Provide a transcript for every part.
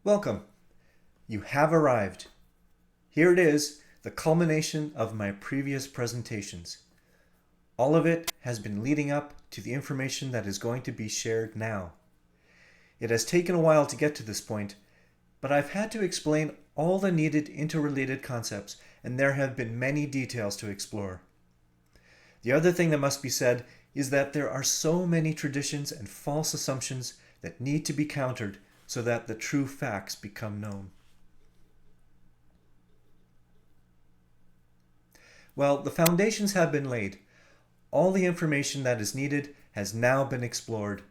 Welcome. You have arrived. Here it is, the culmination of my previous presentations. All of it has been leading up to the information that is going to be shared now. It has taken a while to get to this point, but I've had to explain all the needed interrelated concepts, and there have been many details to explore. The other thing that must be said is that there are so many traditions and false assumptions that need to be countered so that the true facts become known. Well, the foundations have been laid. All the information that is needed has now been explored.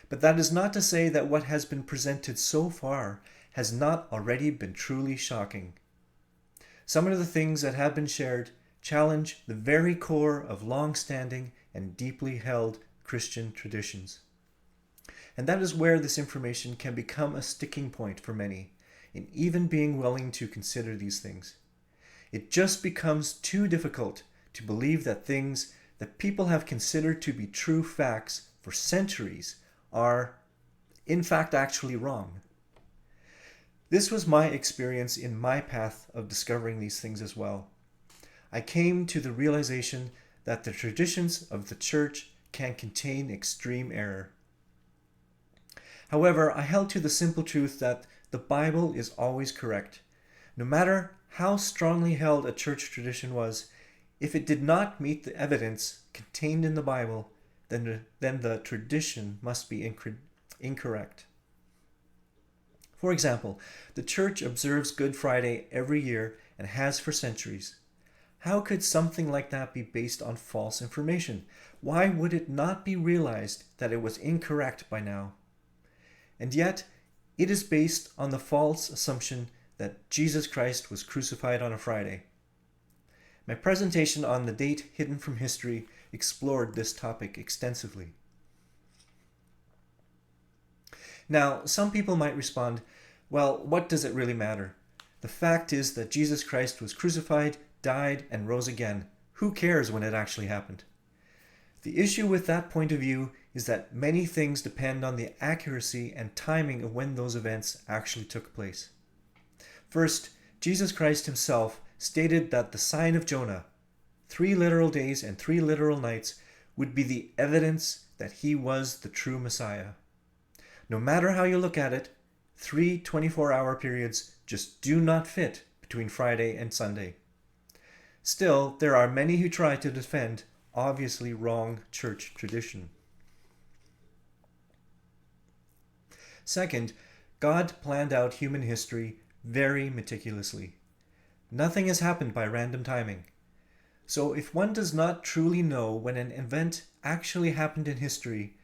But that is not to say that what has been presented so far has not already been truly shocking. Some of the things that have been shared challenge the very core of long-standing and deeply held Christian traditions. And that is where this information can become a sticking point for many, in even being willing to consider these things. It just becomes too difficult to believe that things that people have considered to be true facts for centuries are, in fact, actually wrong. This was my experience in my path of discovering these things as well. I came to the realization that the traditions of the church can contain extreme error. However, I held to the simple truth that the Bible is always correct. No matter how strongly held a church tradition was, if it did not meet the evidence contained in the Bible, then the tradition must be incorrect. For example, the church observes Good Friday every year and has for centuries. How could something like that be based on false information? Why would it not be realized that it was incorrect by now? And yet, it is based on the false assumption that Jesus Christ was crucified on a Friday. My presentation on the date hidden from history explored this topic extensively. Now, some people might respond, well, what does it really matter? The fact is that Jesus Christ was crucified, died, and rose again. Who cares when it actually happened? The issue with that point of view is that many things depend on the accuracy and timing of when those events actually took place. First, Jesus Christ himself stated that the sign of Jonah, 3 literal days and 3 literal nights, would be the evidence that he was the true Messiah. No matter how you look at it, 3 24-hour periods just do not fit between Friday and Sunday. Still, there are many who try to defend obviously wrong church tradition. Second, God planned out human history very meticulously. Nothing has happened by random timing. So if one does not truly know when an event actually happened in history,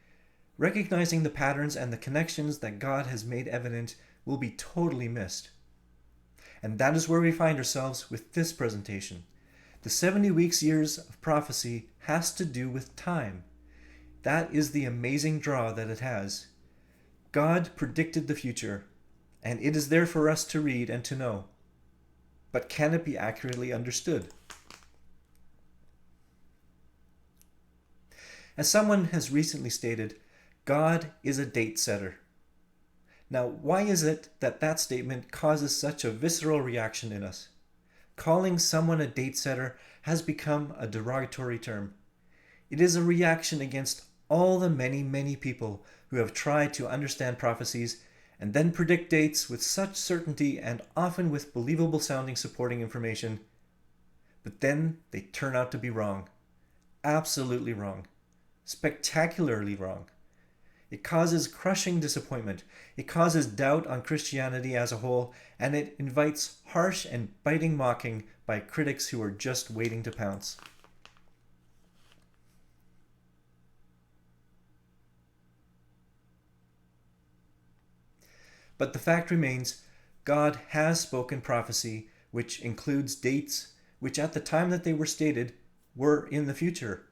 recognizing the patterns and the connections that God has made evident will be totally missed. And that is where we find ourselves with this presentation. The 70 weeks years of prophecy has to do with time. That is the amazing draw that it has. God predicted the future, and it is there for us to read and to know. But can it be accurately understood? As someone has recently stated, God is a date setter. Now, why is it that that statement causes such a visceral reaction in us? Calling someone a date setter has become a derogatory term. It is a reaction against all the many people who have tried to understand prophecies and then predict dates with such certainty and often with believable sounding supporting information. But then they turn out to be wrong. Absolutely wrong. Spectacularly wrong. It causes crushing disappointment. It causes doubt on Christianity as a whole, and it invites harsh and biting mocking by critics who are just waiting to pounce. But the fact remains, God has spoken prophecy, which includes dates, which at the time that they were stated, were in the future.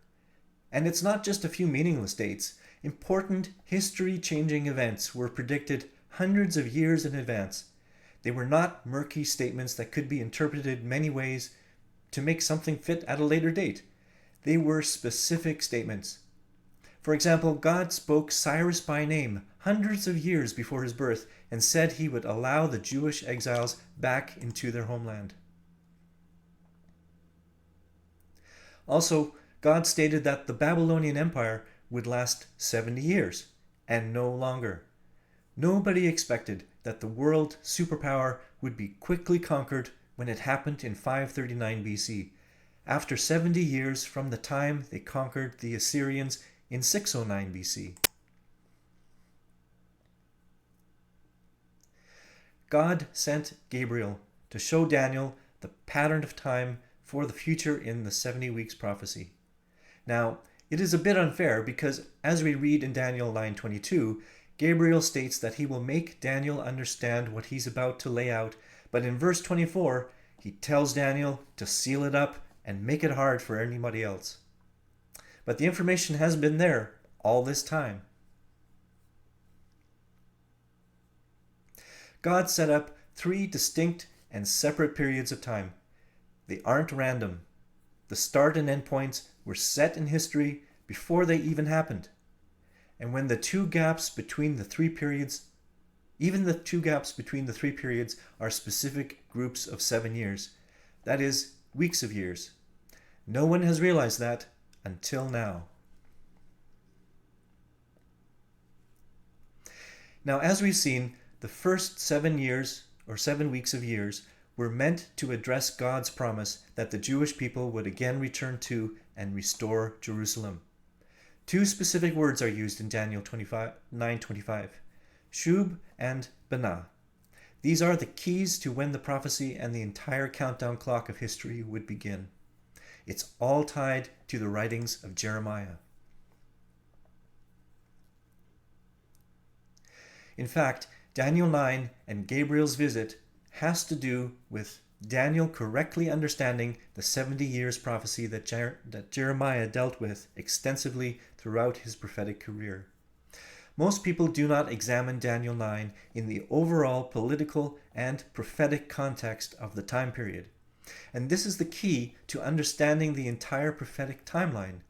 And it's not just a few meaningless dates. Important history-changing events were predicted hundreds of years in advance. They were not murky statements that could be interpreted many ways to make something fit at a later date. They were specific statements. For example, God spoke Cyrus by name hundreds of years before his birth and said he would allow the Jewish exiles back into their homeland. Also, God stated that the Babylonian Empire would last 70 years and no longer. Nobody expected that the world superpower would be quickly conquered when it happened in 539 BC, after 70 years from the time they conquered the Assyrians in 609 BC. God sent Gabriel to show Daniel the pattern of time for the future in the 70 weeks prophecy. Now, it is a bit unfair because as we read in Daniel 9:22, Gabriel states that he will make Daniel understand what he's about to lay out, but in verse 24, he tells Daniel to seal it up and make it hard for anybody else. But the information has been there all this time. God set up 3 distinct and separate periods of time. They aren't random. The start and end points were set in history before they even happened. And when the 2 gaps between the 3 periods, even the 2 gaps between the 3 periods are specific groups of 7 years, that is, weeks of years. No one has realized that until now. Now, as we've seen, the first 7 years or 7 weeks of years were meant to address God's promise that the Jewish people would again return to and restore Jerusalem. 2 specific words are used in Daniel 9:25, Shub and Banah. These are the keys to when the prophecy and the entire countdown clock of history would begin. It's all tied to the writings of Jeremiah. In fact, Daniel 9 and Gabriel's visit has to do with Daniel correctly understanding the 70 years prophecy that Jeremiah dealt with extensively throughout his prophetic career. Most people do not examine Daniel 9 in the overall political and prophetic context of the time period. And this is the key to understanding the entire prophetic timeline.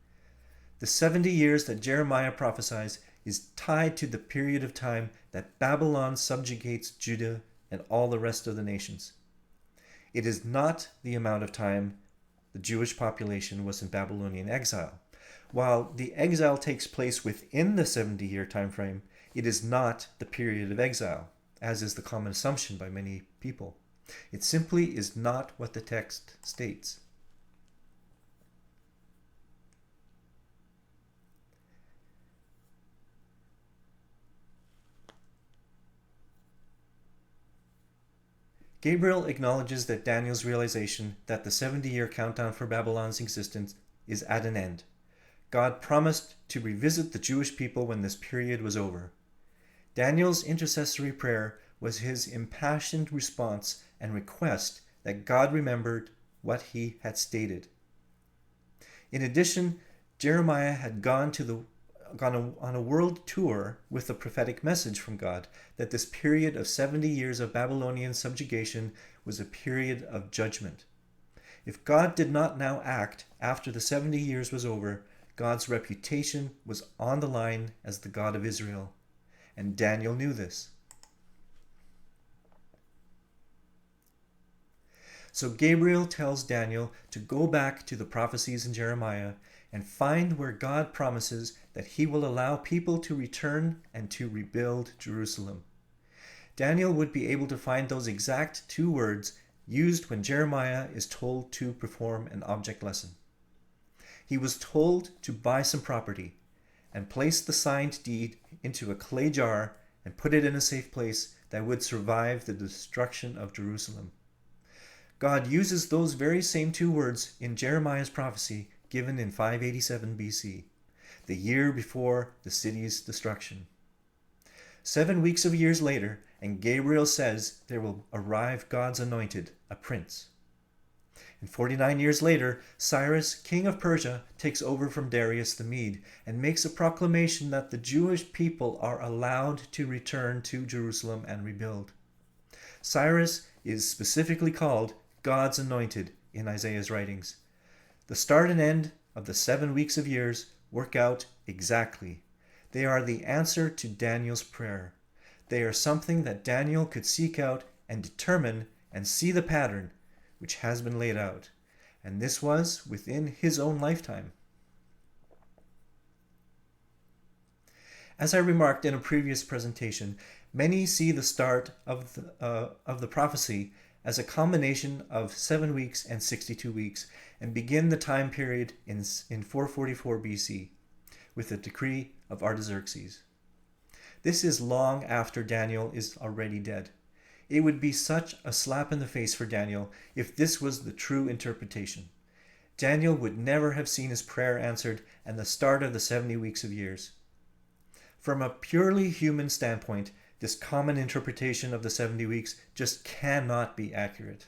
The 70 years that Jeremiah prophesies is tied to the period of time that Babylon subjugates Judah and all the rest of the nations. It is not the amount of time the Jewish population was in Babylonian exile. While the exile takes place within the 70-year time frame, it is not the period of exile, as is the common assumption by many people. It simply is not what the text states. Gabriel acknowledges that Daniel's realization that the 70-year countdown for Babylon's existence is at an end. God promised to revisit the Jewish people when this period was over. Daniel's intercessory prayer was his impassioned response and request that God remembered what he had stated. In addition, Jeremiah had gone on a world tour with a prophetic message from God that this period of 70 years of Babylonian subjugation was a period of judgment. If God did not now act after the 70 years was over, God's reputation was on the line as the God of Israel, and Daniel knew this. So Gabriel tells Daniel to go back to the prophecies in Jeremiah and find where God promises that he will allow people to return and to rebuild Jerusalem. Daniel would be able to find those exact 2 words used when Jeremiah is told to perform an object lesson. He was told to buy some property and place the signed deed into a clay jar and put it in a safe place that would survive the destruction of Jerusalem. God uses those very same 2 words in Jeremiah's prophecy given in 587 BC, the year before the city's destruction. 7 weeks of years later, and Gabriel says there will arrive God's anointed, a prince. And 49 years later, Cyrus, king of Persia, takes over from Darius the Mede and makes a proclamation that the Jewish people are allowed to return to Jerusalem and rebuild. Cyrus is specifically called God's anointed in Isaiah's writings. The start and end of the 7 weeks of years work out Exactly. They are the answer to Daniel's prayer. They are something that Daniel could seek out and determine and see the pattern which has been laid out. And this was within his own lifetime. As I remarked in a previous presentation, many see the start of the prophecy as a combination of 7 weeks and 62 weeks, and begin the time period in 444 BC with the decree of Artaxerxes. This is long after Daniel is already dead. It would be such a slap in the face for Daniel if this was the true interpretation. Daniel would never have seen his prayer answered and the start of the 70 weeks of years. From a purely human standpoint, this common interpretation of the 70 weeks just cannot be accurate.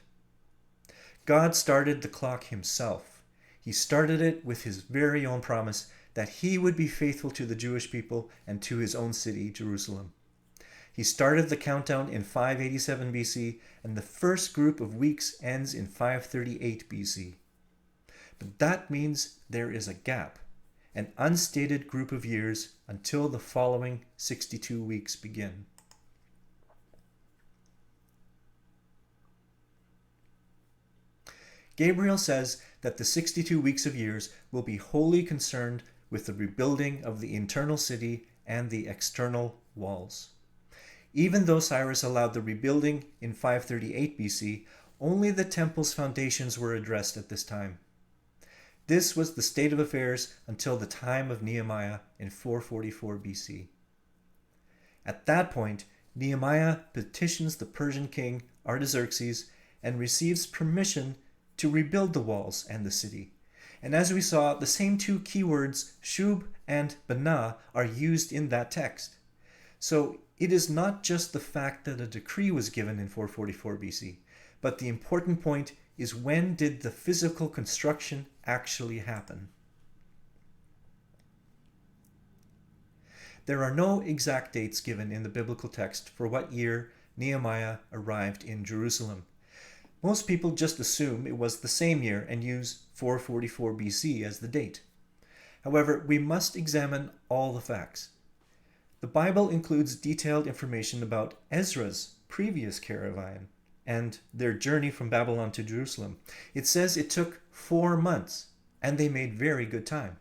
God started the clock himself. He started it with his very own promise that he would be faithful to the Jewish people and to his own city, Jerusalem. He started the countdown in 587 BC, and the first group of weeks ends in 538 BC. But that means there is a gap, an unstated group of years until the following 62 weeks begin. Gabriel says that the 62 weeks of years will be wholly concerned with the rebuilding of the internal city and the external walls. Even though Cyrus allowed the rebuilding in 538 BC, only the temple's foundations were addressed at this time. This was the state of affairs until the time of Nehemiah in 444 BC. At that point, Nehemiah petitions the Persian king Artaxerxes and receives permission to rebuild the walls and the city. And as we saw, the same two keywords, shub and bana, are used in that text. So it is not just the fact that a decree was given in 444 BC, but the important point is, when did the physical construction actually happen? There are no exact dates given in the biblical text for what year Nehemiah arrived in Jerusalem. Most people just assume it was the same year and use 444 BC as the date. However, we must examine all the facts. The Bible includes detailed information about Ezra's previous caravan and their journey from Babylon to Jerusalem. It says it took 4 months, and they made very good time.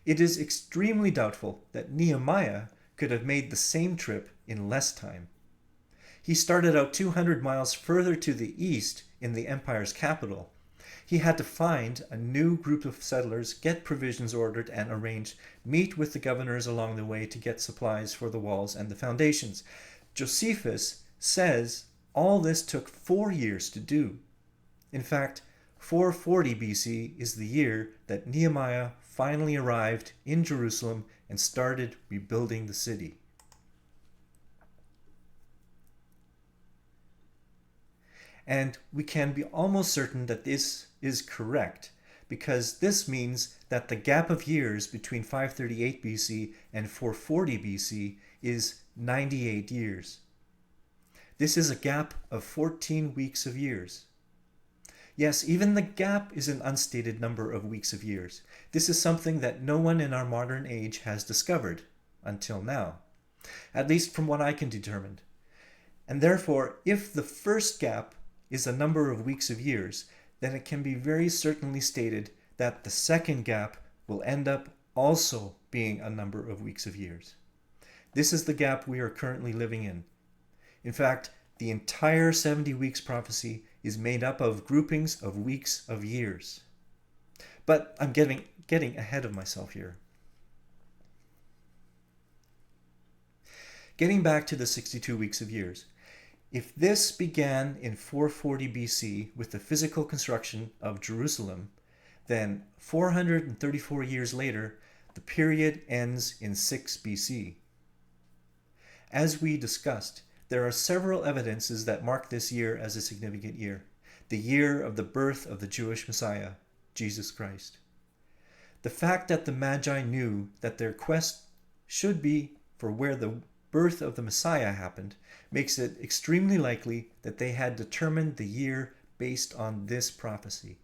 It is extremely doubtful that Nehemiah could have made the same trip in less time. He started out 200 miles further to the east in the empire's capital. He had to find a new group of settlers, get provisions ordered and arranged, meet with the governors along the way to get supplies for the walls and the foundations. Josephus says all this took 4 years to do. In fact, 440 BC is the year that Nehemiah finally arrived in Jerusalem and started rebuilding the city. And we can be almost certain that this is correct, because this means that the gap of years between 538 BC and 440 BC is 98 years. This is a gap of 14 weeks of years. Yes, even the gap is an unstated number of weeks of years. This is something that no one in our modern age has discovered until now, at least from what I can determine. And therefore, if the first gap is a number of weeks of years, then it can be very certainly stated that the second gap will end up also being a number of weeks of years. This is the gap we are currently living in. In fact, the entire 70 weeks prophecy is made up of groupings of weeks of years. But I'm getting ahead of myself here. Getting back to the 62 weeks of years, if this began in 440 BC with the physical construction of Jerusalem, then 434 years later, the period ends in 6 BC. As we discussed, there are several evidences that mark this year as a significant year, the year of the birth of the Jewish Messiah, Jesus Christ. The fact that the Magi knew that their quest should be for where the birth of the Messiah happened makes it extremely likely that they had determined the year based on this prophecy.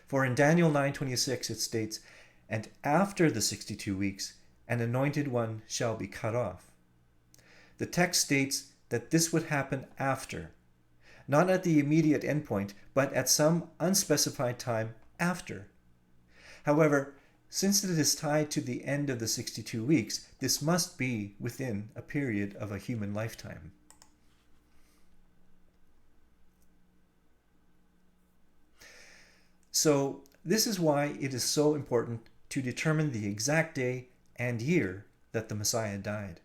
For in Daniel 9:26 it states, and after the 62 weeks, an anointed one shall be cut off. The text states that this would happen after, not at the immediate endpoint, but at some unspecified time after. However, since it is tied to the end of the 62 weeks, this must be within a period of a human lifetime. So, this is why it is so important to determine the exact day and year that the Messiah died.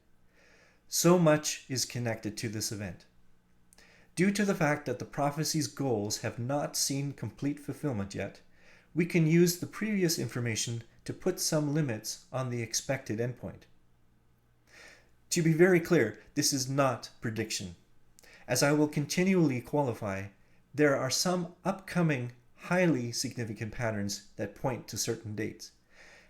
So much is connected to this event. Due to the fact that the prophecy's goals have not seen complete fulfillment yet, we can use the previous information to put some limits on the expected endpoint. To be very clear, this is not prediction. As I will continually qualify, there are some upcoming highly significant patterns that point to certain dates.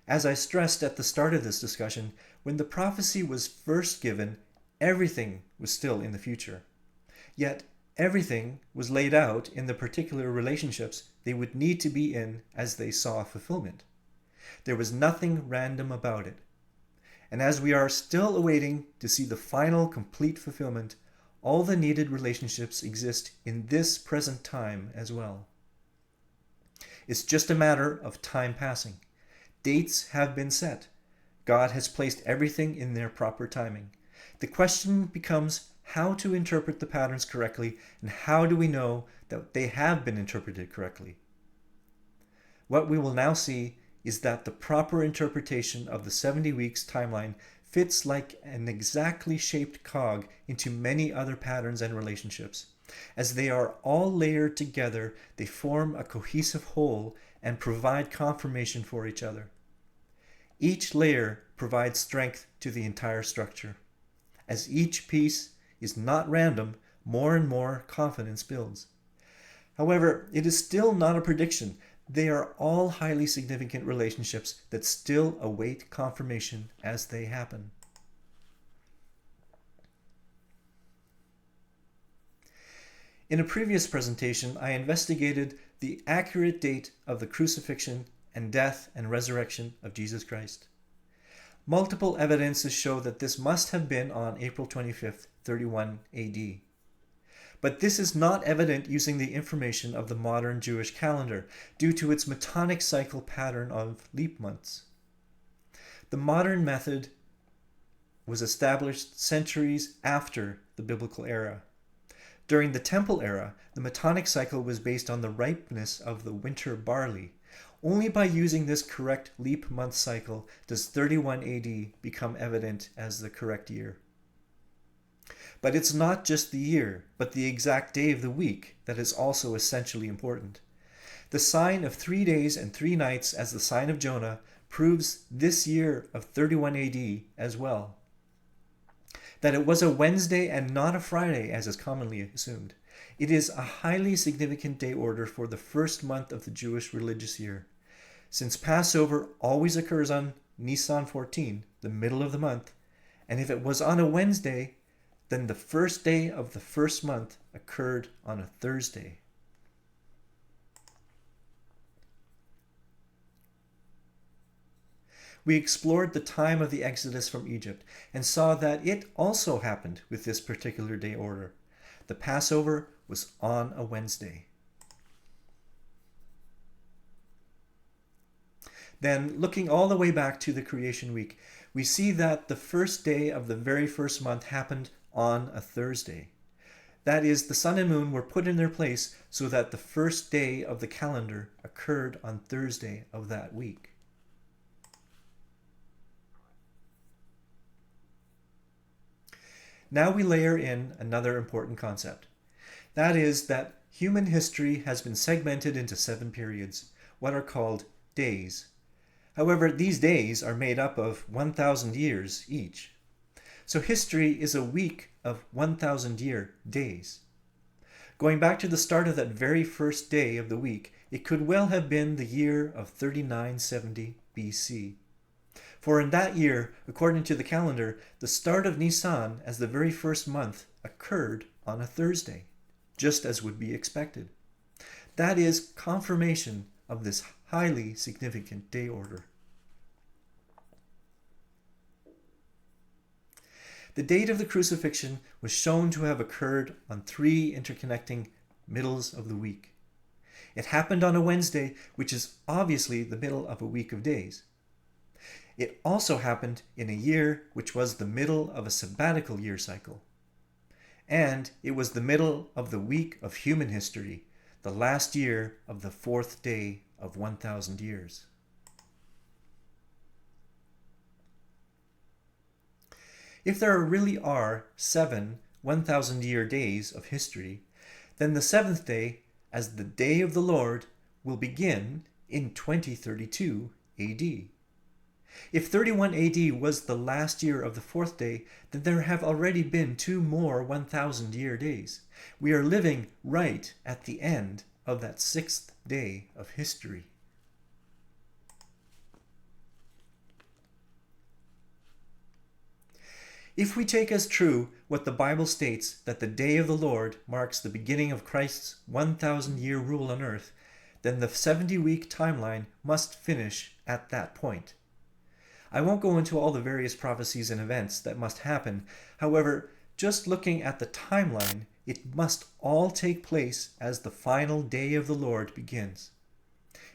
As I stressed at the start of this discussion, when the prophecy was first given, everything was still in the future. Yet, everything was laid out in the particular relationships they would need to be in as they saw fulfillment. There was nothing random about it. And as we are still awaiting to see the final complete fulfillment, all the needed relationships exist in this present time as well. It's just a matter of time passing. Dates have been set. God has placed everything in their proper timing. The question becomes how to interpret the patterns correctly, and how do we know that they have been interpreted correctly? What we will now see is that the proper interpretation of the 70 weeks timeline fits like an exactly shaped cog into many other patterns and relationships. As they are all layered together, they form a cohesive whole and provide confirmation for each other. Each layer provides strength to the entire structure. As each piece is not random, more and more confidence builds. However, it is still not a prediction. They are all highly significant relationships that still await confirmation as they happen. In a previous presentation, I investigated the accurate date of the crucifixion and death and resurrection of Jesus Christ. Multiple evidences show that this must have been on April 25th, 31 AD. But this is not evident using the information of the modern Jewish calendar due to its Metonic cycle pattern of leap months. The modern method was established centuries after the biblical era. During the Temple era, the Metonic cycle was based on the ripeness of the winter barley. Only by using this correct leap month cycle does 31 AD become evident as the correct year. But it's not just the year, but the exact day of the week that is also essentially important. The sign of 3 days and 3 nights as the sign of Jonah proves this year of 31 AD as well. That it was a Wednesday and not a Friday, as is commonly assumed. It is a highly significant day order for the first month of the Jewish religious year. Since Passover always occurs on Nisan 14, the middle of the month, and if it was on a Wednesday, then the first day of the first month occurred on a Thursday. We explored the time of the Exodus from Egypt and saw that it also happened with this particular day order. The Passover was on a Wednesday. Then, looking all the way back to the creation week, we see that the first day of the very first month happened on a Thursday. That is, the sun and moon were put in their place so that the first day of the calendar occurred on Thursday of that week. Now we layer in another important concept. That is that human history has been segmented into 7 periods, what are called days. However, these days are made up of 1,000 years each. So history is a week of 1,000-year days. Going back to the start of that very first day of the week, it could well have been the year of 3970 BC. For in that year, according to the calendar, the start of Nisan as the very first month occurred on a Thursday, just as would be expected. That is confirmation of this highly significant day order. The date of the crucifixion was shown to have occurred on 3 interconnecting middles of the week. It happened on a Wednesday, which is obviously the middle of a week of days. It also happened in a year which was the middle of a sabbatical year cycle. And it was the middle of the week of human history, the last year of the 4th day of 1,000 years. If there really are 7 1,000-year days of history, then the 7th day, as the day of the Lord, will begin in 2032 AD. If 31 AD was the last year of the 4th day, then there have already been 2 more 1,000-year days. We are living right at the end of that 6th day of history. If we take as true what the Bible states, that the day of the Lord marks the beginning of Christ's 1,000-year rule on earth, then the 70-week timeline must finish at that point. I won't go into all the various prophecies and events that must happen. However, just looking at the timeline, it must all take place as the final day of the Lord begins.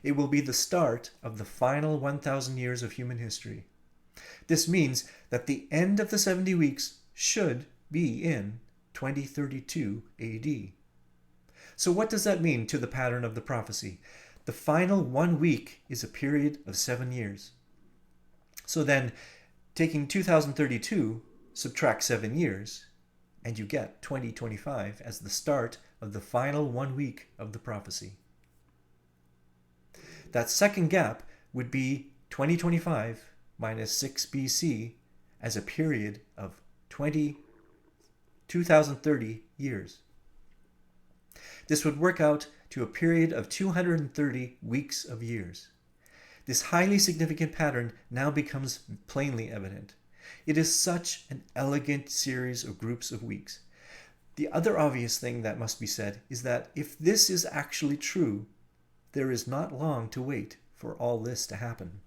It will be the start of the final 1,000 years of human history. This means that the end of the 70 weeks should be in 2032 AD. So what does that mean to the pattern of the prophecy? The final 1 week is a period of 7 years. So then, taking 2032, subtract 7 years, and you get 2025 as the start of the final 1 week of the prophecy. That second gap would be 2025 minus 6 BC as a period of 2030 years. This would work out to a period of 230 weeks of years. This highly significant pattern now becomes plainly evident. It is such an elegant series of groups of weeks. The other obvious thing that must be said is that if this is actually true, there is not long to wait for all this to happen.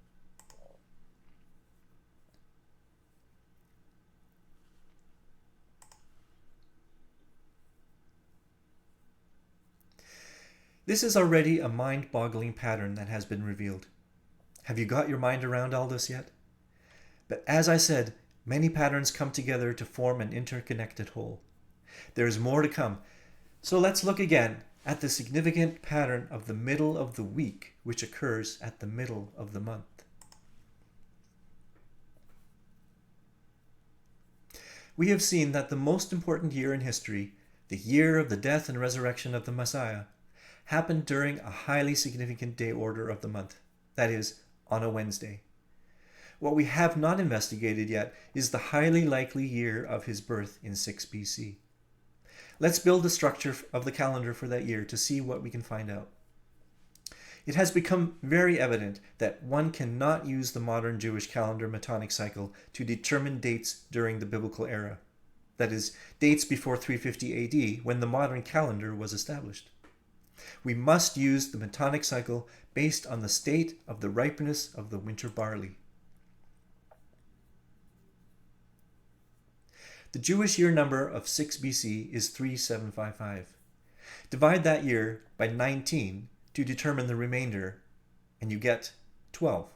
This is already a mind-boggling pattern that has been revealed. Have you got your mind around all this yet? But as I said, many patterns come together to form an interconnected whole. There is more to come. So let's look again at the significant pattern of the middle of the week, which occurs at the middle of the month. We have seen that the most important year in history, the year of the death and resurrection of the Messiah, happened during a highly significant day order of the month, that is, on a Wednesday. What we have not investigated yet is the highly likely year of his birth in 6 BC. Let's build the structure of the calendar for that year to see what we can find out. It has become very evident that one cannot use the modern Jewish calendar Metonic cycle to determine dates during the biblical era, that is, dates before 350 AD when the modern calendar was established. We must use the Metonic cycle based on the state of the ripeness of the winter barley. The Jewish year number of 6 BC is 3755. Divide that year by 19 to determine the remainder, and you get 12.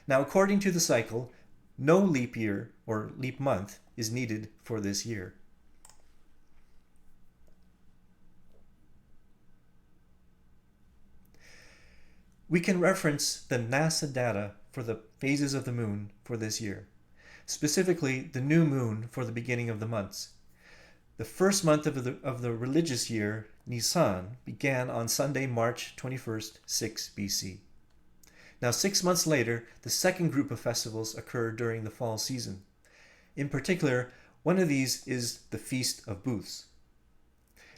Now, according to the cycle, no leap year or leap month is needed for this year. We can reference the NASA data for the phases of the moon for this year, specifically the new moon for the beginning of the months. The first month of the religious year, Nisan, began on Sunday, March 21st, 6 BC. Now, 6 months later, the second group of festivals occur during the fall season. In particular, one of these is the Feast of Booths.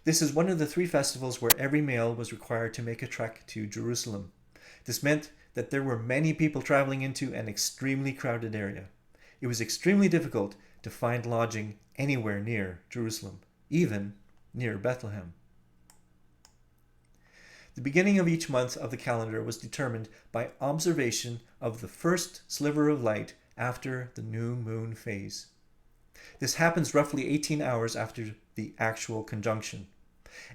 This is one of the 3 festivals where every male was required to make a trek to Jerusalem. This meant that there were many people traveling into an extremely crowded area. It was extremely difficult to find lodging anywhere near Jerusalem, even near Bethlehem. The beginning of each month of the calendar was determined by observation of the first sliver of light after the new moon phase. This happens roughly 18 hours after the actual conjunction.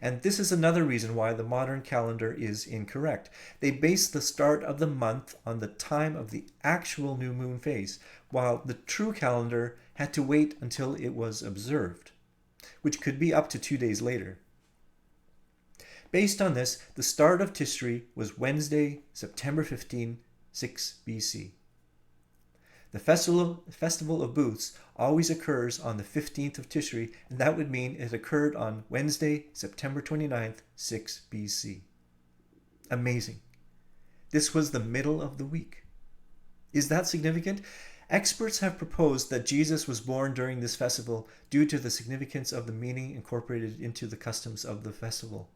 And this is another reason why the modern calendar is incorrect. They base the start of the month on the time of the actual new moon phase, while the true calendar had to wait until it was observed, which could be up to 2 days later. Based on this, the start of Tishri was Wednesday, September 15, 6 BC. The festival of Booths always occurs on the 15th of Tishri, and that would mean it occurred on Wednesday, September 29th, 6 BC. Amazing. This was the middle of the week. Is that significant? Experts have proposed that Jesus was born during this festival due to the significance of the meaning incorporated into the customs of the festival.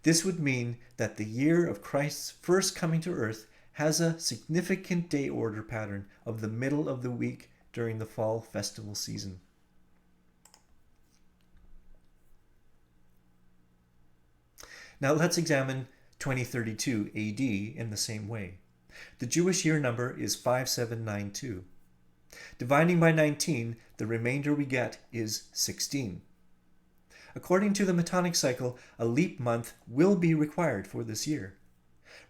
This would mean that the year of Christ's first coming to earth has a significant day order pattern of the middle of the week during the fall festival season. Now let's examine 2032 AD in the same way. The Jewish year number is 5792. Dividing by 19, the remainder we get is 16. According to the Metonic cycle, a leap month will be required for this year.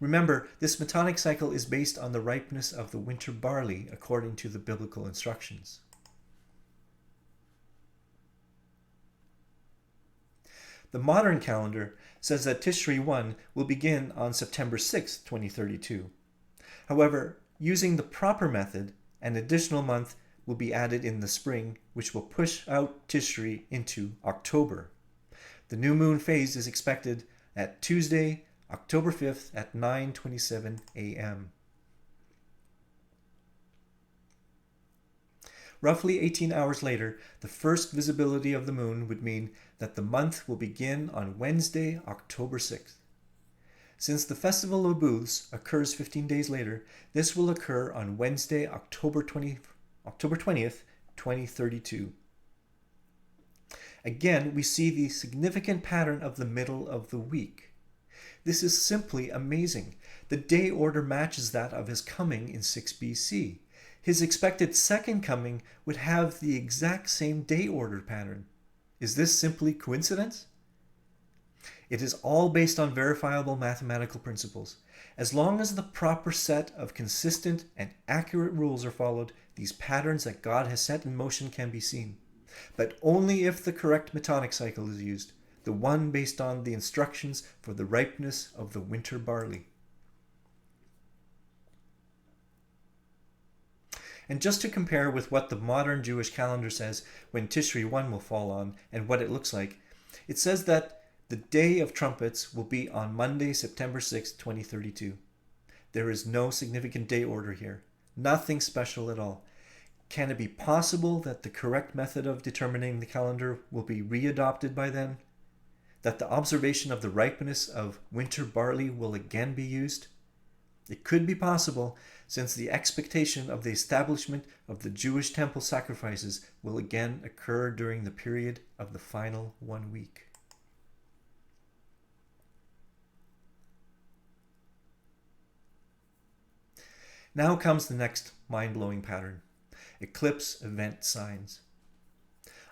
Remember, this Metonic cycle is based on the ripeness of the winter barley according to the biblical instructions. The modern calendar says that Tishri 1 will begin on September 6, 2032. However, using the proper method, an additional month will be added in the spring, which will push out Tishri into October. The new moon phase is expected at Tuesday, October 5th at 9:27 a.m. Roughly 18 hours later, the first visibility of the moon would mean that the month will begin on Wednesday, October 6th. Since the Festival of Booths occurs 15 days later, this will occur on Wednesday, October 20th, 2032. Again, we see the significant pattern of the middle of the week. This is simply amazing. The day order matches that of his coming in 6 BC. His expected second coming would have the exact same day order pattern. Is this simply coincidence? It is all based on verifiable mathematical principles. As long as the proper set of consistent and accurate rules are followed, these patterns that God has set in motion can be seen. But only if the correct Metonic cycle is used, the one based on the instructions for the ripeness of the winter barley. And just to compare with what the modern Jewish calendar says when Tishri 1 will fall on and what it looks like, it says that the Day of Trumpets will be on Monday, September 6, 2032. There is no significant day order here. Nothing special at all. Can it be possible that the correct method of determining the calendar will be readopted by then? That the observation of the ripeness of winter barley will again be used? It could be possible, since the expectation of the establishment of the Jewish temple sacrifices will again occur during the period of the final 1 week. Now comes the next mind-blowing pattern: Eclipse event signs.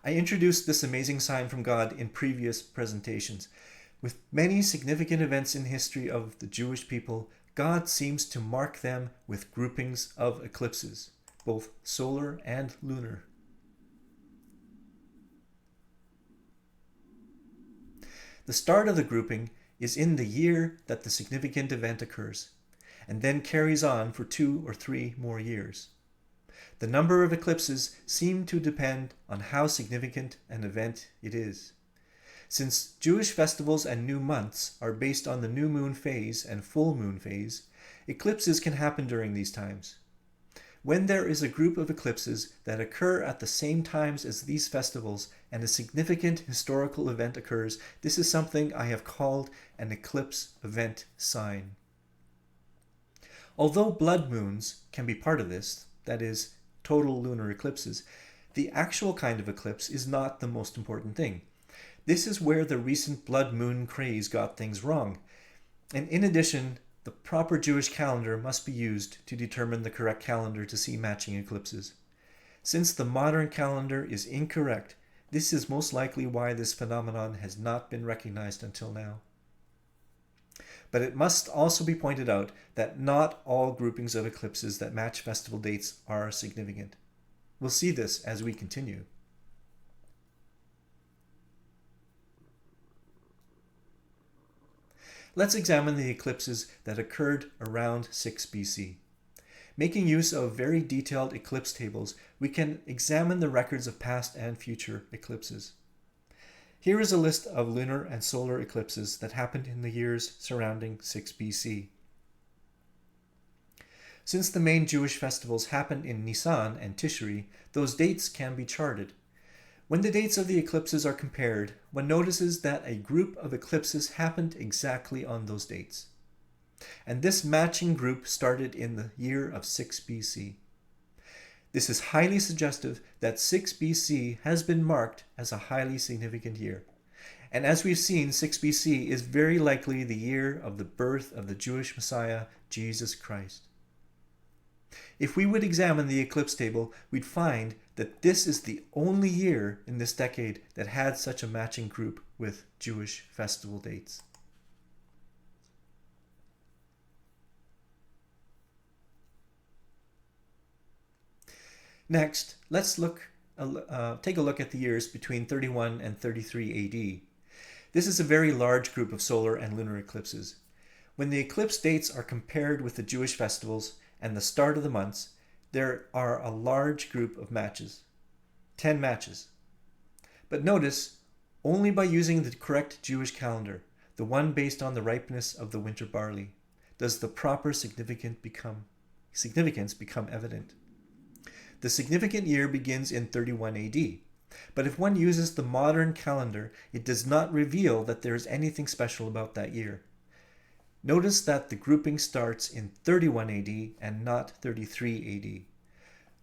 I introduced this amazing sign from God in previous presentations. With many significant events in history of the Jewish people, God seems to mark them with groupings of eclipses, both solar and lunar. The start of the grouping is in the year that the significant event occurs, and then carries on for 2 or 3 more years. The number of eclipses seem to depend on how significant an event it is. Since Jewish festivals and new months are based on the new moon phase and full moon phase, eclipses can happen during these times. When there is a group of eclipses that occur at the same times as these festivals and a significant historical event occurs, this is something I have called an eclipse event sign. Although blood moons can be part of this, that is, total lunar eclipses, the actual kind of eclipse is not the most important thing. This is where the recent blood moon craze got things wrong. And in addition, the proper Jewish calendar must be used to determine the correct calendar to see matching eclipses. Since the modern calendar is incorrect, this is most likely why this phenomenon has not been recognized until now. But it must also be pointed out that not all groupings of eclipses that match festival dates are significant. We'll see this as we continue. Let's examine the eclipses that occurred around 6 BC. Making use of very detailed eclipse tables, we can examine the records of past and future eclipses. Here is a list of lunar and solar eclipses that happened in the years surrounding 6 BC. Since the main Jewish festivals happen in Nisan and Tishri, those dates can be charted. When the dates of the eclipses are compared, one notices that a group of eclipses happened exactly on those dates. And this matching group started in the year of 6 BC. This is highly suggestive that 6 BC has been marked as a highly significant year. And as we've seen, 6 BC is very likely the year of the birth of the Jewish Messiah, Jesus Christ. If we would examine the eclipse table, we'd find that this is the only year in this decade that had such a matching group with Jewish festival dates. Next, let's take a look at the years between 31 and 33 AD. This is a very large group of solar and lunar eclipses. When the eclipse dates are compared with the Jewish festivals and the start of the months, there are a large group of matches, 10 matches. But notice, only by using the correct Jewish calendar, the one based on the ripeness of the winter barley, does the proper significance become evident. The significant year begins in 31 AD, but if one uses the modern calendar, it does not reveal that there is anything special about that year. Notice that the grouping starts in 31 AD and not 33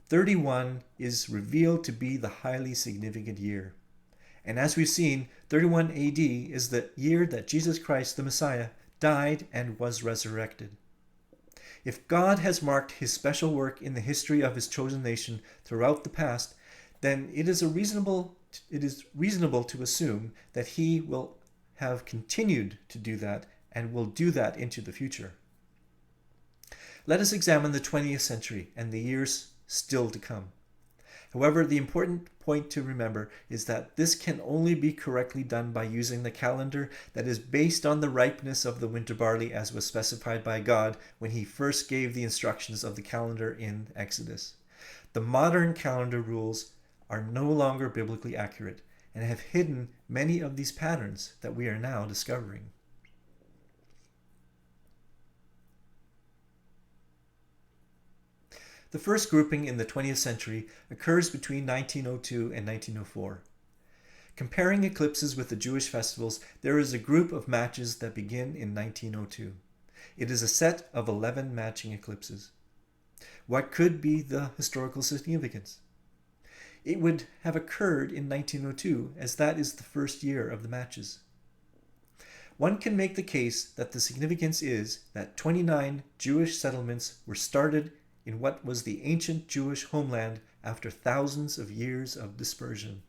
AD. 31 is revealed to be the highly significant year. And as we've seen, 31 AD is the year that Jesus Christ, the Messiah, died and was resurrected. If God has marked his special work in the history of his chosen nation throughout the past, then it is reasonable to assume that he will have continued to do that and will do that into the future. Let us examine the 20th century and the years still to come. However, the important point to remember is that this can only be correctly done by using the calendar that is based on the ripeness of the winter barley as was specified by God when he first gave the instructions of the calendar in Exodus. The modern calendar rules are no longer biblically accurate and have hidden many of these patterns that we are now discovering. The first grouping in the 20th century occurs between 1902 and 1904. Comparing eclipses with the Jewish festivals, there is a group of matches that begin in 1902. It is a set of 11 matching eclipses. What could be the historical significance? It would have occurred in 1902, as that is the first year of the matches. One can make the case that the significance is that 29 Jewish settlements were started in what was the ancient Jewish homeland after thousands of years of dispersion.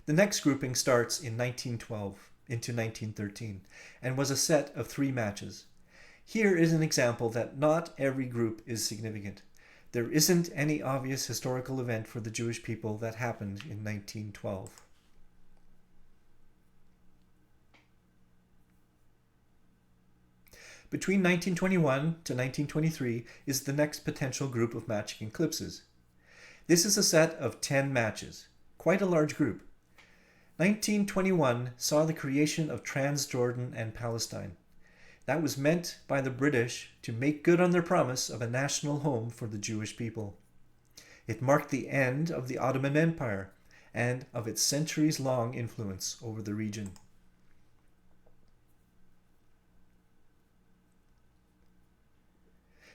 The next grouping starts in 1912 into 1913 and was a set of 3 matches. Here is an example that not every group is significant. There isn't any obvious historical event for the Jewish people that happened in 1912. Between 1921 to 1923 is the next potential group of matching eclipses. This is a set of 10 matches, quite a large group. 1921 saw the creation of Transjordan and Palestine. That was meant by the British to make good on their promise of a national home for the Jewish people. It marked the end of the Ottoman Empire and of its centuries-long influence over the region.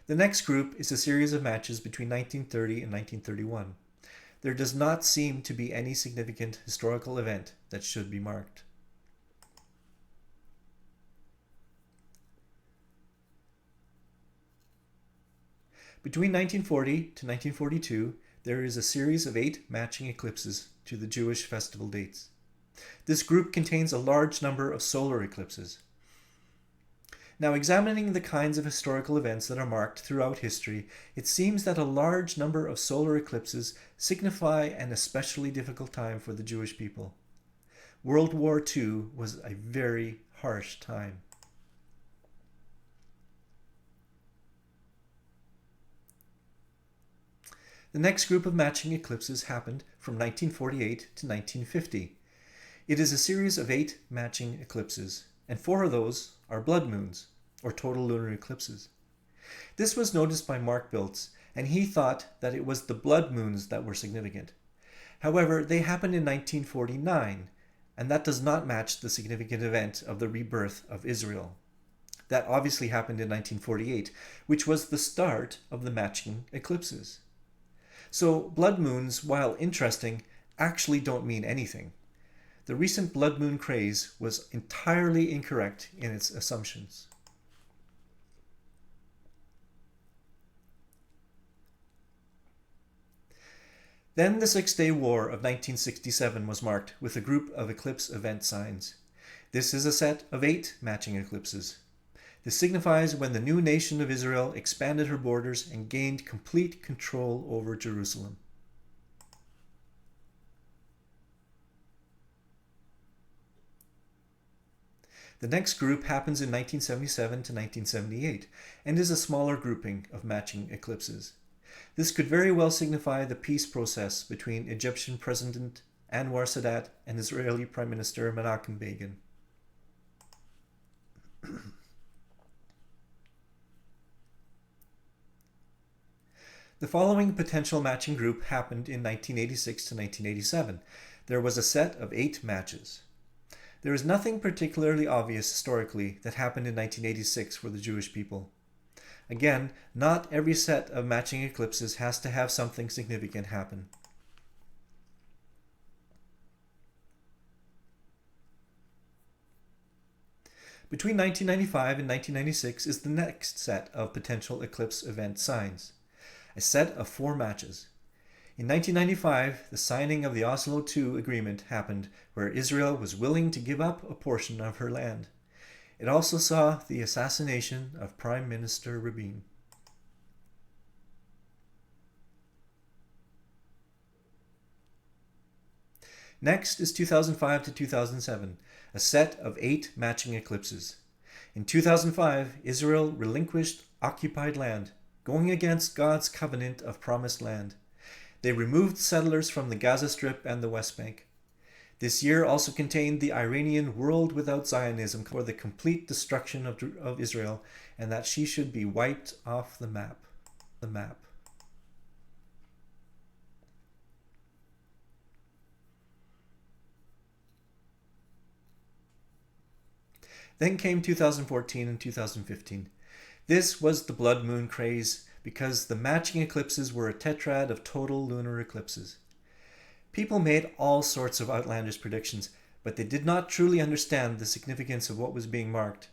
The next group is a series of matches between 1930 and 1931. There does not seem to be any significant historical event that should be marked. Between 1940 to 1942, there is a series of 8 matching eclipses to the Jewish festival dates. This group contains a large number of solar eclipses. Now, examining the kinds of historical events that are marked throughout history, it seems that a large number of solar eclipses signify an especially difficult time for the Jewish people. World War II was a very harsh time. The next group of matching eclipses happened from 1948 to 1950. It is a series of 8 matching eclipses, and 4 of those are blood moons, or total lunar eclipses. This was noticed by Mark Biltz, and he thought that it was the blood moons that were significant. However, they happened in 1949, and that does not match the significant event of the rebirth of Israel. That obviously happened in 1948, which was the start of the matching eclipses. So blood moons, while interesting, actually don't mean anything. The recent blood moon craze was entirely incorrect in its assumptions. Then the Six-Day War of 1967 was marked with a group of eclipse event signs. This is a set of 8 matching eclipses. This signifies when the new nation of Israel expanded her borders and gained complete control over Jerusalem. The next group happens in 1977 to 1978 and is a smaller grouping of matching eclipses. This could very well signify the peace process between Egyptian President Anwar Sadat and Israeli Prime Minister Menachem Begin. The following potential matching group happened in 1986 to 1987. There was a set of 8 matches. There is nothing particularly obvious historically that happened in 1986 for the Jewish people. Again, not every set of matching eclipses has to have something significant happen. Between 1995 and 1996 is the next set of potential eclipse event signs, a set of 4 matches. In 1995, the signing of the Oslo II agreement happened, where Israel was willing to give up a portion of her land. It also saw the assassination of Prime Minister Rabin. Next is 2005 to 2007, a set of 8 matching eclipses. In 2005, Israel relinquished occupied land, going against God's covenant of promised land. They removed settlers from the Gaza Strip and the West Bank. This year also contained the Iranian World Without Zionism for the complete destruction of Israel, and that she should be wiped off the map. Then came 2014 and 2015. This was the blood moon craze because the matching eclipses were a tetrad of total lunar eclipses. People made all sorts of outlandish predictions, but they did not truly understand the significance of what was being marked.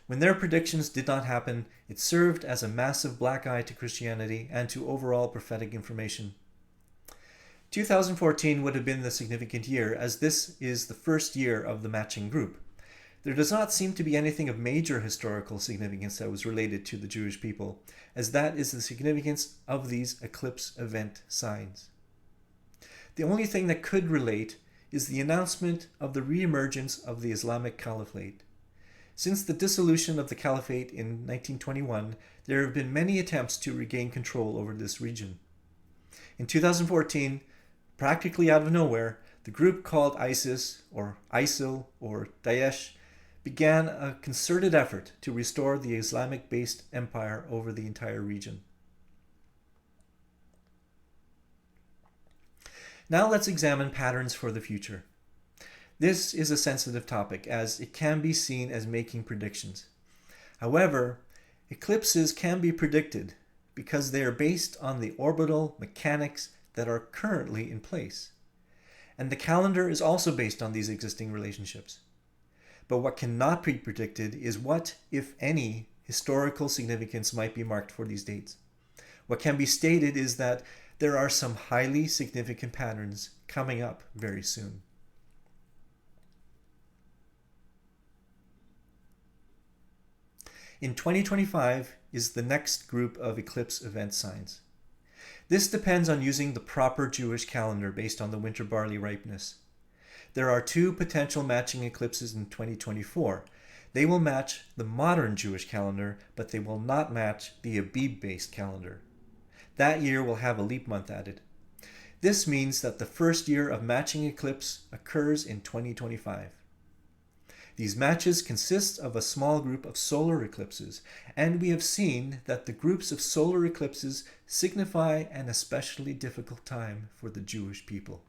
When their predictions did not happen, it served as a massive black eye to Christianity and to overall prophetic information. 2014 would have been the significant year, as this is the first year of the matching group. There does not seem to be anything of major historical significance that was related to the Jewish people, as that is the significance of these eclipse event signs. The only thing that could relate is the announcement of the re-emergence of the Islamic Caliphate. Since the dissolution of the Caliphate in 1921, there have been many attempts to regain control over this region. In 2014, practically out of nowhere, the group called ISIS, or ISIL, or Daesh, began a concerted effort to restore the Islamic-based empire over the entire region. Now let's examine patterns for the future. This is a sensitive topic, as it can be seen as making predictions. However, eclipses can be predicted because they are based on the orbital mechanics that are currently in place. And the calendar is also based on these existing relationships. But what cannot be predicted is what, if any, historical significance might be marked for these dates. What can be stated is that there are some highly significant patterns coming up very soon. In 2025 is the next group of eclipse event signs. This depends on using the proper Jewish calendar based on the winter barley ripeness. There are two potential matching eclipses in 2024. They will match the modern Jewish calendar, but they will not match the Abib-based calendar. That year will have a leap month added. This means that the first year of matching eclipse occurs in 2025. These matches consist of a small group of solar eclipses, and we have seen that the groups of solar eclipses signify an especially difficult time for the Jewish people.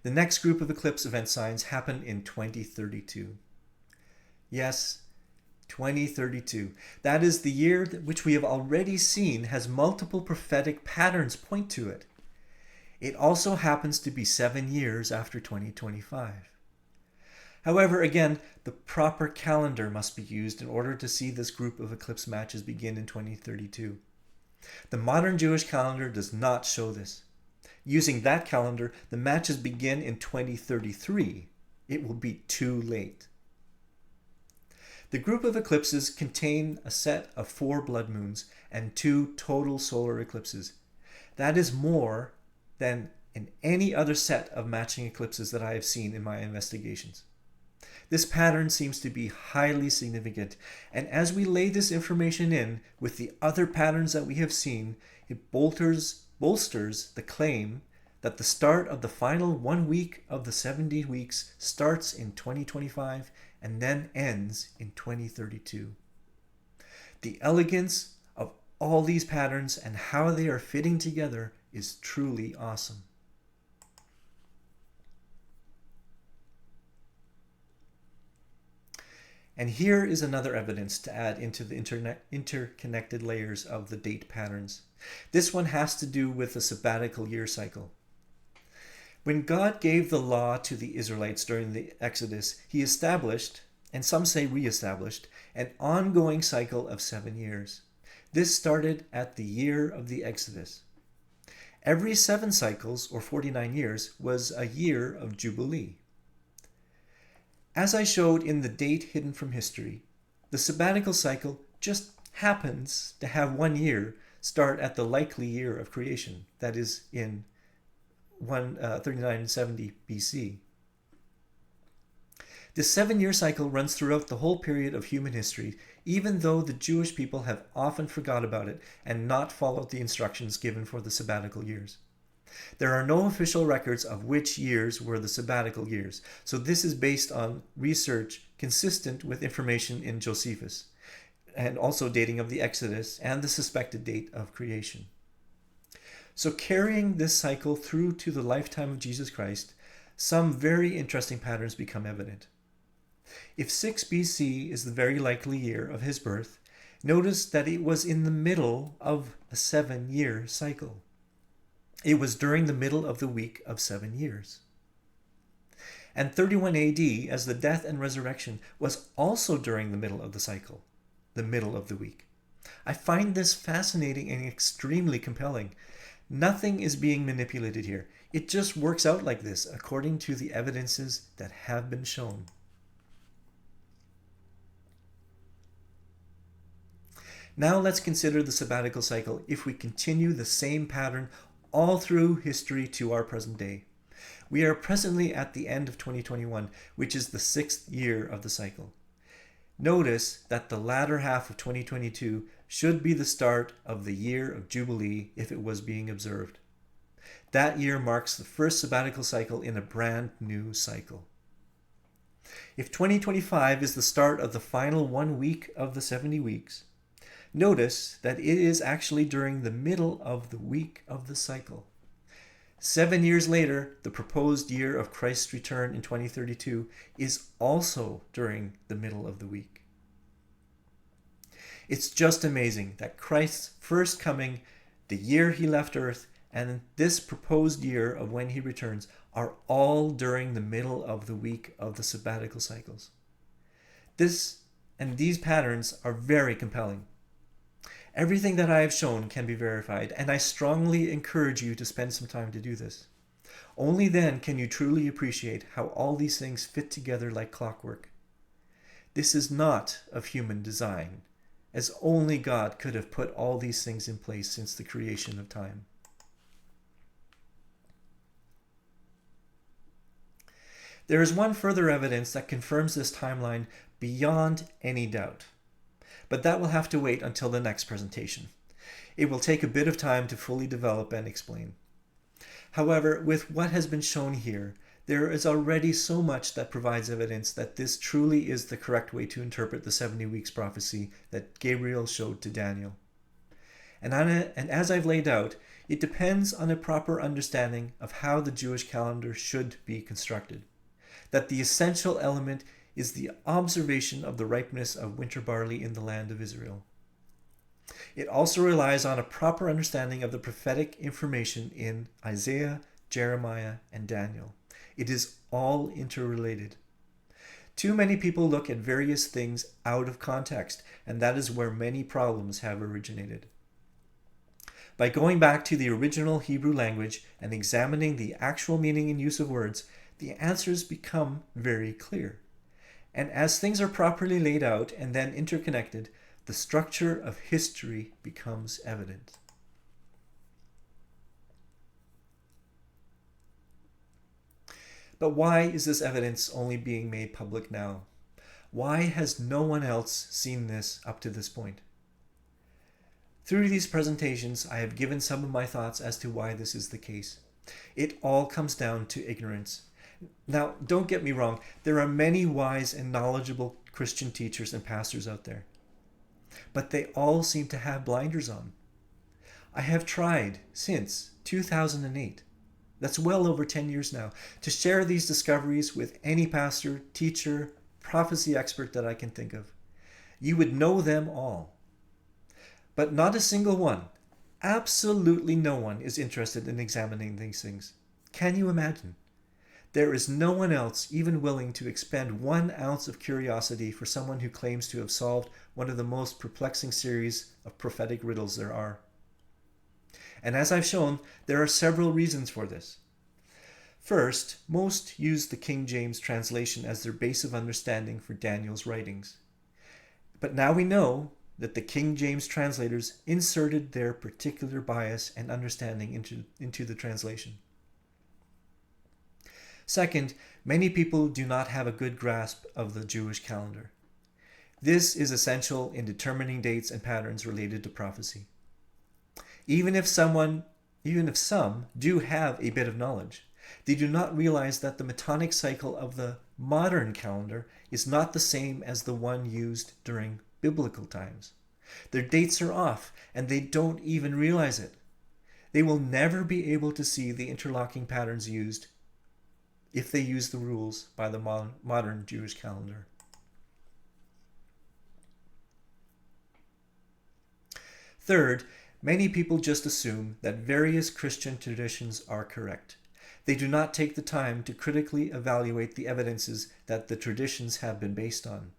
The next group of eclipse event signs happen in 2032. Yes, 2032. That is the year which we have already seen has multiple prophetic patterns point to it. It also happens to be 7 years after 2025. However, again, the proper calendar must be used in order to see this group of eclipse matches begin in 2032. The modern Jewish calendar does not show this. Using that calendar, the matches begin in 2033. It will be too late. The group of eclipses contain a set of 4 blood moons and 2 total solar eclipses. That is more than in any other set of matching eclipses that I have seen in my investigations. This pattern seems to be highly significant, and as we lay this information in with the other patterns that we have seen, it bolsters the claim that the start of the final 1 week of the 70 weeks starts in 2025 and then ends in 2032. The elegance of all these patterns and how they are fitting together is truly awesome. And here is another evidence to add into the interconnected layers of the date patterns. This one has to do with the sabbatical year cycle. When God gave the law to the Israelites during the Exodus, he established, and some say re-established, an ongoing cycle of 7 years. This started at the year of the Exodus. Every 7 cycles, or 49 years, was a year of Jubilee. As I showed in the date hidden from history, the sabbatical cycle just happens to have 1 year start at the likely year of creation, that is in 3970 BC. This 7-year cycle runs throughout the whole period of human history, even though the Jewish people have often forgot about it and not followed the instructions given for the sabbatical years. There are no official records of which years were the sabbatical years, so this is based on research consistent with information in Josephus, and also dating of the Exodus and the suspected date of creation. So carrying this cycle through to the lifetime of Jesus Christ, some very interesting patterns become evident. If 6 BC is the very likely year of his birth, notice that it was in the middle of a 7-year cycle. It was during the middle of the week of 7 years. And 31 AD, as the death and resurrection, was also during the middle of the cycle, the middle of the week. I find this fascinating and extremely compelling. Nothing is being manipulated here. It just works out like this, according to the evidences that have been shown. Now let's consider the sabbatical cycle if we continue the same pattern all through history to our present day. We are presently at the end of 2021, which is the 6th year of the cycle. Notice that the latter half of 2022 should be the start of the year of Jubilee if it was being observed. That year marks the first sabbatical cycle in a brand new cycle. If 2025 is the start of the final 1 week of the 70 weeks, notice that it is actually during the middle of the week of the cycle. 7 years later, the proposed year of Christ's return in 2032 is also during the middle of the week. It's just amazing that Christ's first coming, the year he left Earth, and this proposed year of when he returns are all during the middle of the week of the sabbatical cycles. This and these patterns are very compelling. Everything that I have shown can be verified, and I strongly encourage you to spend some time to do this. Only then can you truly appreciate how all these things fit together like clockwork. This is not of human design, as only God could have put all these things in place since the creation of time. There is one further evidence that confirms this timeline beyond any doubt, but that will have to wait until the next presentation. It will take a bit of time to fully develop and explain. However, with what has been shown here, there is already so much that provides evidence that this truly is the correct way to interpret the 70 weeks prophecy that Gabriel showed to Daniel. And as I've laid out, it depends on a proper understanding of how the Jewish calendar should be constructed. That the essential element is the observation of the ripeness of winter barley in the land of Israel. It also relies on a proper understanding of the prophetic information in Isaiah, Jeremiah, and Daniel. It is all interrelated. Too many people look at various things out of context, and that is where many problems have originated. By going back to the original Hebrew language and examining the actual meaning and use of words, the answers become very clear. And as things are properly laid out and then interconnected, the structure of history becomes evident. But why is this evidence only being made public now? Why has no one else seen this up to this point? Through these presentations, I have given some of my thoughts as to why this is the case. It all comes down to ignorance. Now, don't get me wrong, there are many wise and knowledgeable Christian teachers and pastors out there, but they all seem to have blinders on. I have tried since 2008, that's well over 10 years now, to share these discoveries with any pastor, teacher, prophecy expert that I can think of. You would know them all. But not a single one, absolutely no one, is interested in examining these things. Can you imagine? There is no one else even willing to expend 1 ounce of curiosity for someone who claims to have solved one of the most perplexing series of prophetic riddles there are. And as I've shown, there are several reasons for this. First, most use the King James translation as their base of understanding for Daniel's writings. But now we know that the King James translators inserted their particular bias and understanding into the translation. Second, many people do not have a good grasp of the Jewish calendar. This is essential in determining dates and patterns related to prophecy. Even if some do have a bit of knowledge, they do not realize that the metonic cycle of the modern calendar is not the same as the one used during biblical times. Their dates are off, and they don't even realize it. They will never be able to see the interlocking patterns used if they use the rules by the modern Jewish calendar. Third, many people just assume that various Christian traditions are correct. They do not take the time to critically evaluate the evidences that the traditions have been based on.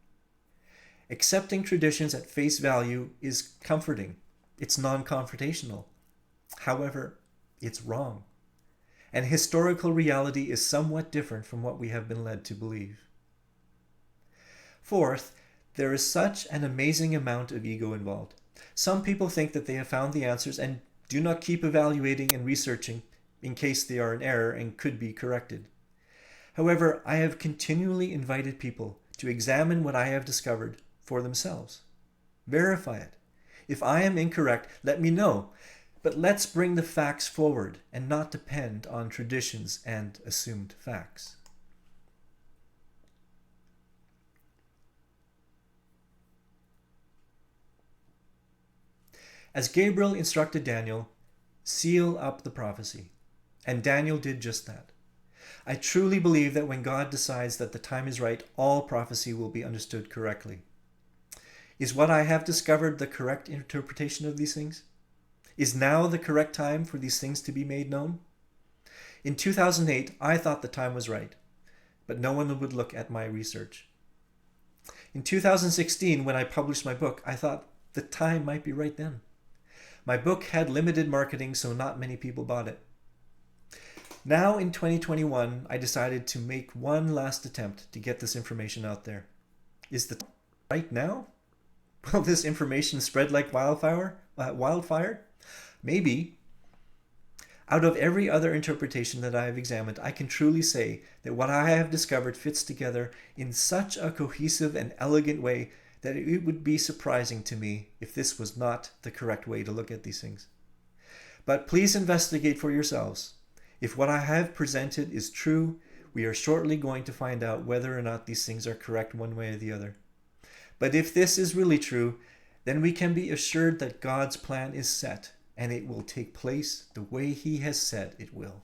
Accepting traditions at face value is comforting. It's non-confrontational. However, it's wrong. And historical reality is somewhat different from what we have been led to believe. Fourth, there is such an amazing amount of ego involved. Some people think that they have found the answers and do not keep evaluating and researching in case they are in error and could be corrected. However, I have continually invited people to examine what I have discovered for themselves. Verify it. If I am incorrect, let me know. But let's bring the facts forward and not depend on traditions and assumed facts. As Gabriel instructed Daniel, seal up the prophecy. And Daniel did just that. I truly believe that when God decides that the time is right, all prophecy will be understood correctly. Is what I have discovered the correct interpretation of these things? Is now the correct time for these things to be made known? In 2008, I thought the time was right, but no one would look at my research. In 2016, when I published my book, I thought the time might be right then. My book had limited marketing, so not many people bought it. Now in 2021, I decided to make one last attempt to get this information out there. Is the time right now? Will this information spread like wildfire? Maybe. Out of every other interpretation that I have examined, I can truly say that what I have discovered fits together in such a cohesive and elegant way that it would be surprising to me if this was not the correct way to look at these things. But please investigate for yourselves. If what I have presented is true, we are shortly going to find out whether or not these things are correct one way or the other. But if this is really true, then we can be assured that God's plan is set, and it will take place the way He has said it will.